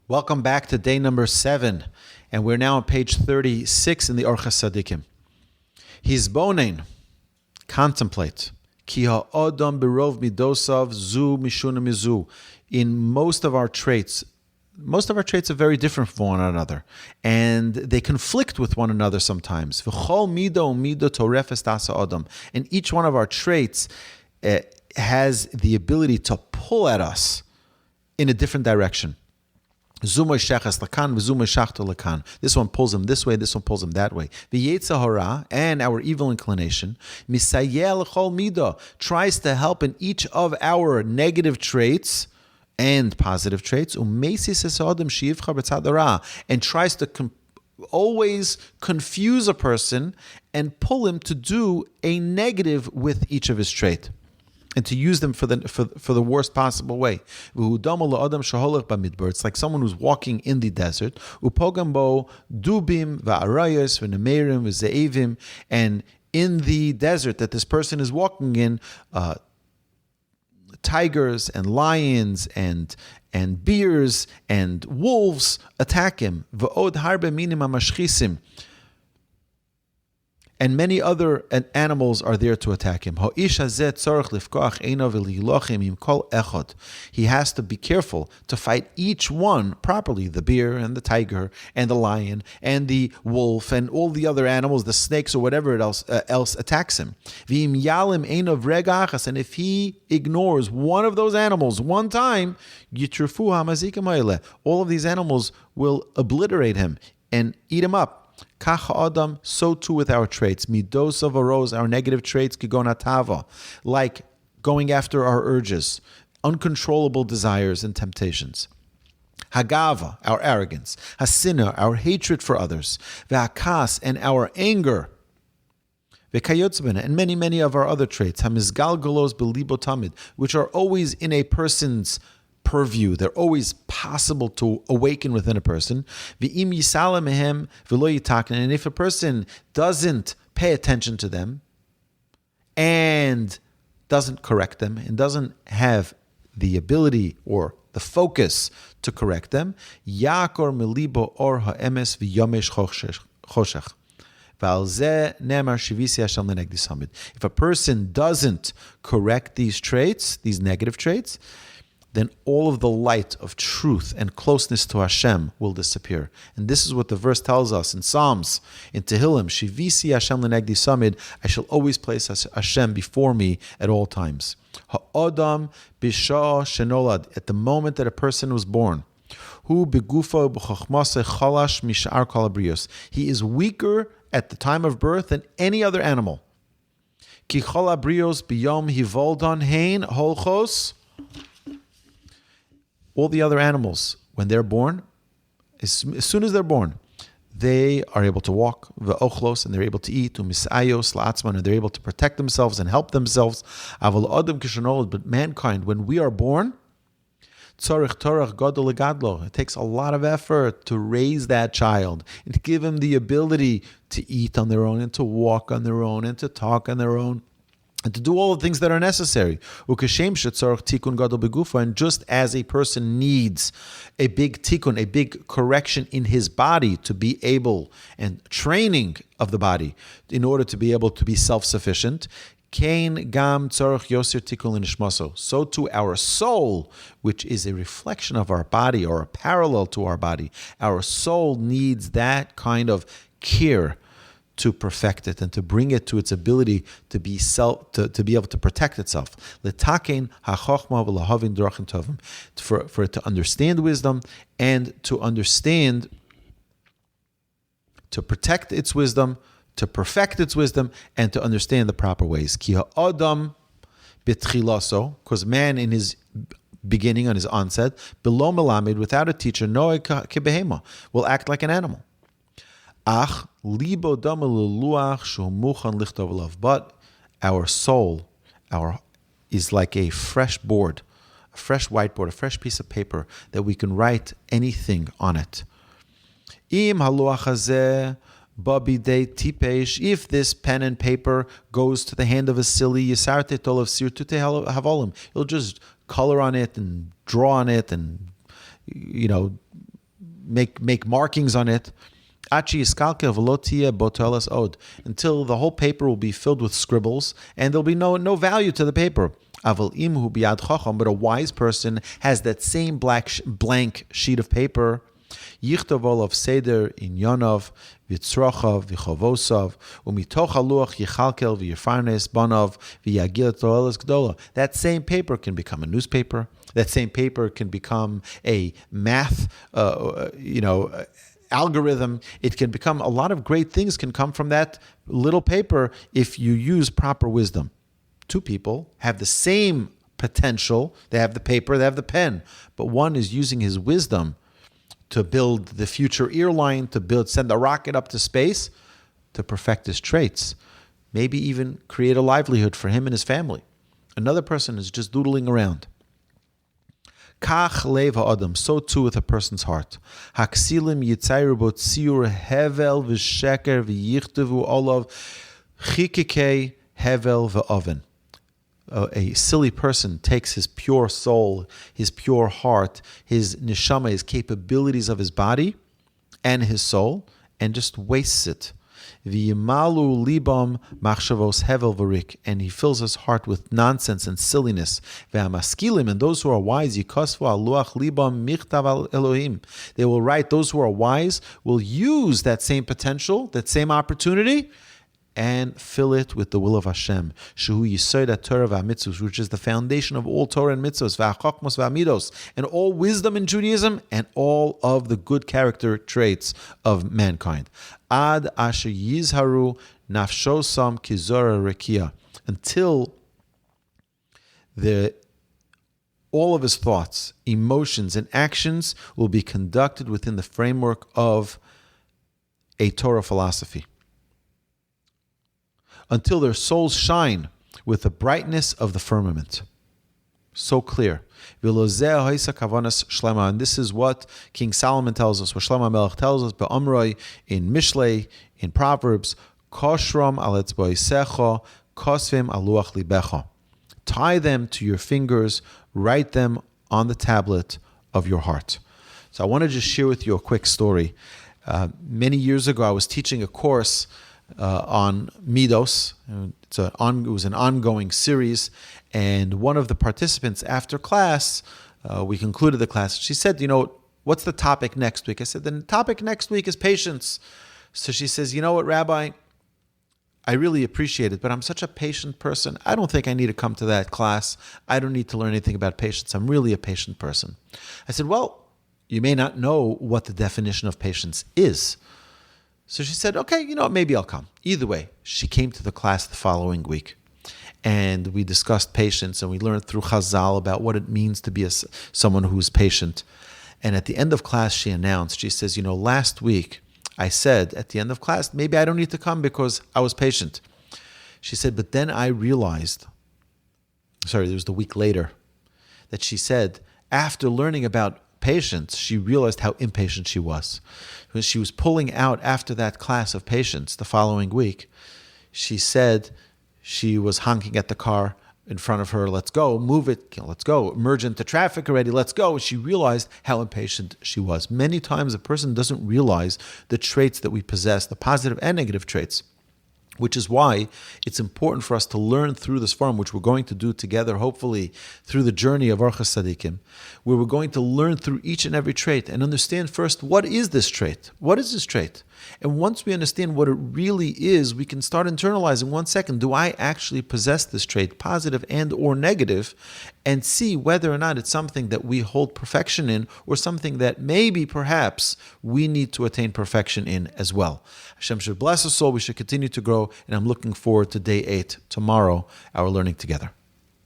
Welcome back to day number 7, and we're now on page 36 in the Orchos Tzaddikim. Hisbonen, contemplate. Ki ha'odam berov midosav zu mishuna mizu. In most of our traits are very different from one another, and they conflict with one another sometimes. V'chol mido u'mido torefes tasa odam. And each one of our traits has the ability to pull at us in a different direction. This one pulls him this way, this one pulls him that way. And our evil inclination tries to help in each of our negative traits and positive traits, and tries to always confuse a person and pull him to do a negative with each of his traits, and to use them for the worst possible way. It's like someone who's walking in the desert, and in the desert that this person is walking in, tigers and lions and bears and wolves attack him. And many other animals are there to attack him. He has to be careful to fight each one properly, the bear and the tiger and the lion and the wolf and all the other animals, the snakes or whatever else attacks him. And if he ignores one of those animals one time, all of these animals will obliterate him and eat him up. Adam, so too with our traits. Midos of aros, our negative traits, kigonatava, like going after our urges, uncontrollable desires and temptations. Hagava, our arrogance. Hasina, our hatred for others. Ve'akas, and our anger. Ve'kayotzbena, and many of our other traits. Hamizgal golos belibo tamid, which are always in a person's purview. They're always possible to awaken within a person. And if a person doesn't pay attention to them and doesn't correct them and doesn't have the ability or the focus to correct them, yakor melibo or ha'emes v'yomesh choshech. If a person doesn't correct these traits, these negative traits, then all of the light of truth and closeness to Hashem will disappear. And this is what the verse tells us in Psalms, in Tehillim, Shivisi Hashem lenegdi samid, I shall always place Hashem before me at all times. Ha'odam bisha shenolad, at the moment that a person was born, hu begufa b'chochmase chalash mishar kol habrios, he is weaker at the time of birth than any other animal. Ki chol habrios biyom hivoldon hein holchos. All the other animals, when they're born, as soon as they're born, they are able to walk, ve'ochlos, and they're able to eat, u'misayos la'atzman, and they're able to protect themselves and help themselves. But mankind, when we are born, it takes a lot of effort to raise that child and to give him the ability to eat on their own and to walk on their own and to talk on their own, and to do all the things that are necessary. And just as a person needs a big tikkun, a big correction in his body to be able, and training of the body in order to be able to be self-sufficient, so too our soul, which is a reflection of our body or a parallel to our body, our soul needs that kind of care to perfect it and to bring it to its ability to be to be able to protect itself. For it to understand wisdom and to protect its wisdom, to perfect its wisdom, and to understand the proper ways. Because man in his beginning, on his onset, below melamed, without a teacher, will act like an animal. But our soul is like a fresh board, a fresh whiteboard, a fresh piece of paper that we can write anything on it. If this pen and paper goes to the hand of a silly, you'll just color on it and draw on it and make markings on it. Until the whole paper will be filled with scribbles and there'll be no value to the paper. But a wise person has that same blank sheet of paper. Yichtov seder inyanov v'tzrochav v'chovosav umitoch haluach yichalkel v'yirfarnes banov v'yagil toeles gdola. That same paper can become a newspaper. That same paper can become a math, algorithm. It can become a lot of great things can come from that little paper if you use proper wisdom. Two people have the same potential. They have the paper, they have the pen, but one is using his wisdom to build the future airline, send a rocket up to space, to perfect his traits, maybe even create a livelihood for him and his family. Another person is just doodling around. Kach lev ha'adam, so too with a person's heart. Haksilim yitzayru bo tziur hevel v'sheker v'yichtavu olav chikikei hevel v'oven. A silly person takes his pure soul, his pure heart, his neshama, his capabilities of his body and his soul, and just wastes it. V'yimalu libam machshavos hevel v'rik, and he fills his heart with nonsense and silliness. V'hamaskilim, and those who are wise, yikosvu al luach libam michtav al Elohim. They will write, those who are wise will use that same potential, that same opportunity, and fill it with the will of Hashem. Shehu Yisod Torah v'Mitzvos, which is the foundation of all Torah and mitzvos, v'achokmos v'amidos, and all wisdom in Judaism, and all of the good character traits of mankind. Ad asher yizharu nafshosam kizora rekia, until all of his thoughts, emotions, and actions will be conducted within the framework of a Torah philosophy, until their souls shine with the brightness of the firmament. So clear. And this is what King Solomon tells us, what Shlomo Melech tells us, Be'amroi, in Mishlei, in Proverbs, Koshram al etzboisecha, kosvim al luach libecha. Tie them to your fingers, write them on the tablet of your heart. So I want to just share with you a quick story. Many years ago, I was teaching a course on Midos. It was an ongoing series, and one of the participants after class, we concluded the class. She said, what's the topic next week? I said, the topic next week is patience. So she says, you know what, Rabbi, I really appreciate it, but I'm such a patient person. I don't think I need to come to that class. I don't need to learn anything about patience. I'm really a patient person. I said, well, you may not know what the definition of patience is. So she said, okay, maybe I'll come. Either way, she came to the class the following week, and we discussed patience, and we learned through Chazal about what it means to be someone who's patient. And at the end of class, she announced, she says, last week I said at the end of class, maybe I don't need to come because I was patient. She said, but then I realized, it was the week later, that she said, after learning about patience, she realized how impatient she was. When she was pulling out after that class of patience the following week, she said she was honking at the car in front of her, let's go, move it, let's go, merge into traffic already, let's go. And she realized how impatient she was. Many times a person doesn't realize the traits that we possess, the positive and negative traits, which is why it's important for us to learn through this forum, which we're going to do together, hopefully, through the journey of Orchos Tzaddikim, where we're going to learn through each and every trait and understand first, what is this trait? What is this trait? And once we understand what it really is, we can start internalizing, 1 second, do I actually possess this trait, positive and or negative, and see whether or not it's something that we hold perfection in or something that maybe, perhaps, we need to attain perfection in as well. Hashem should bless us all. We should continue to grow, and I'm looking forward to day 8, tomorrow, our learning together.